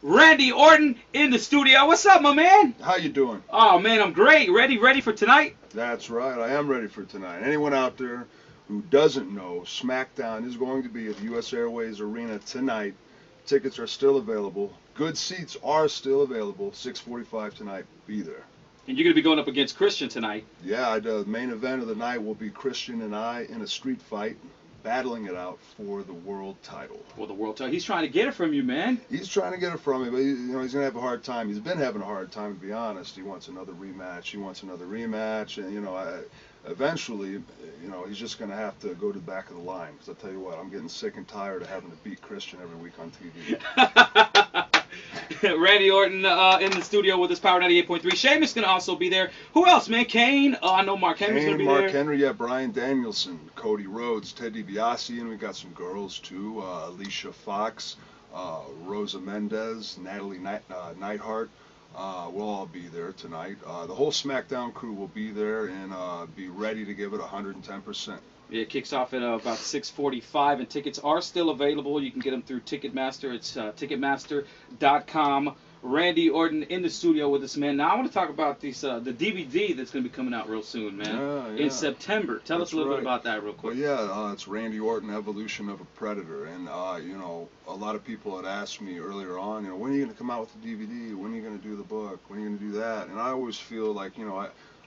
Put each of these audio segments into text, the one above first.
Randy Orton in the studio. What's up, my man? How you doing? Oh man, I'm great. Ready for tonight? That's right, I am ready for tonight. Anyone out there who doesn't know, SmackDown is going to be at the U.S. Airways Arena tonight. Tickets are still available. Good seats are still available. 6:45 tonight. Be there. And you're gonna be going up against Christian tonight. Yeah, the main event of the night will be Christian and I in a street fight, battling it out for the world title. For the world title. He's trying to get it from you, man. He's trying to get it from me, but he's gonna have a hard time. He's been having a hard time, to be honest. He wants another rematch. And eventually, he's just gonna have to go to the back of the line. Because I tell you what, I'm getting sick and tired of having to beat Christian every week on TV. Randy Orton in the studio with his Power 98.3. Sheamus gonna also be there. Who else, man? Kane. I know Mark Henry's gonna be Mark there. Henry, yeah, Bryan Danielson, Cody Rhodes, Ted DiBiase, and we got some girls too. Alicia Fox, Rosa Mendez, Natalie Neidhart. We'll all be there tonight. The whole SmackDown crew will be there and be ready to give it 110%. Yeah, it kicks off at about 6:45, and tickets are still available. You can get them through Ticketmaster. It's Ticketmaster.com. Randy Orton in the studio with us, man. Now I want to talk about the DVD that's going to be coming out real soon, man. Yeah. In September. Tell us a little bit about that real quick. Well, yeah, it's Randy Orton, Evolution of a Predator. And, a lot of people had asked me earlier on, when are you going to come out with the DVD? When are you going to do the book? When are you going to do that? And I always feel like,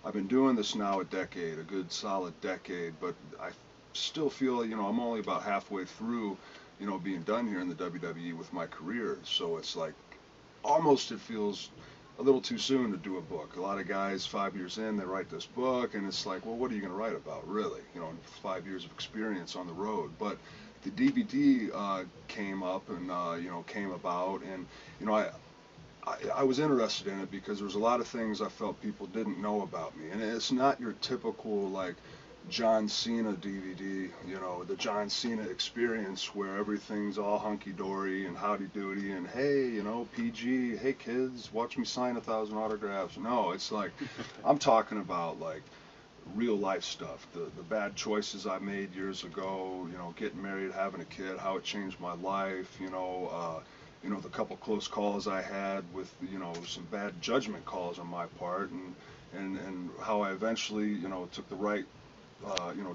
I've been doing this now a decade, a good solid decade, but I still feel, I'm only about halfway through, being done here in the WWE with my career. So it's like, almost it feels a little too soon to do a book. A lot of guys, 5 years in, they write this book, and it's like, well, what are you going to write about, really? 5 years of experience on the road. But the DVD came up and, came about, and, I was interested in it because there was a lot of things I felt people didn't know about me. And it's not your typical, like, John Cena DVD, the John Cena experience where everything's all hunky-dory and howdy-doody and, hey, PG, hey, kids, watch me sign 1,000 autographs. No, it's like, I'm talking about, like, real-life stuff, the bad choices I made years ago, getting married, having a kid, how it changed my life, the couple close calls I had with, some bad judgment calls on my part, and how I eventually, took the right,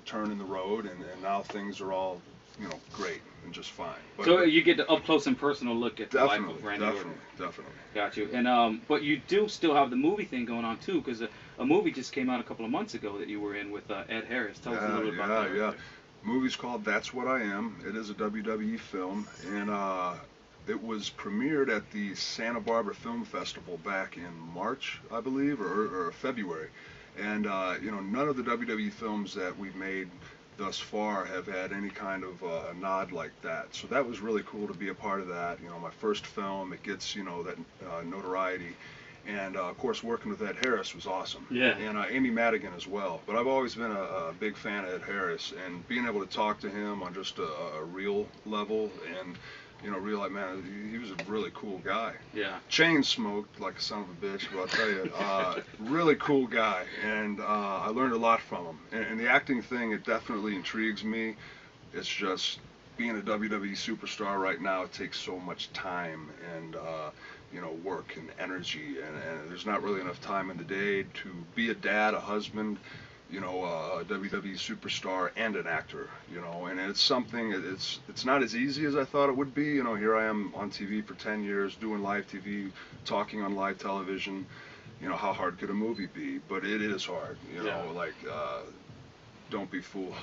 turn in the road, and now things are all, great and just fine. But, So you get the up close and personal look at the life of Randy Orton. Definitely. Got you. And but you do still have the movie thing going on too, because a movie just came out a couple of months ago that you were in with Ed Harris. Tell us a little bit about that. Yeah. Movie's called That's What I Am. It is a WWE film, and it was premiered at the Santa Barbara Film Festival back in March, I believe, or February. And none of the WWE films that we've made thus far have had any kind of a nod like that. So that was really cool to be a part of that. My first film, it gets that notoriety. And of course, working with Ed Harris was awesome. Yeah. And Amy Madigan as well. But I've always been a big fan of Ed Harris, and being able to talk to him on just a real level and realize, man, he was a really cool guy. Yeah. Chain smoked like a son of a bitch, but I'll tell you, really cool guy, and I learned a lot from him. And the acting thing, it definitely intrigues me. It's just being a WWE superstar right now, it takes so much time and work and energy, and there's not really enough time in the day to be a dad, a husband, a WWE superstar and an actor, and it's something, it's not as easy as I thought it would be. Here I am on TV for 10 years, doing live TV, talking on live television. How hard could a movie be? But it is hard, Yeah. Don't be fooled.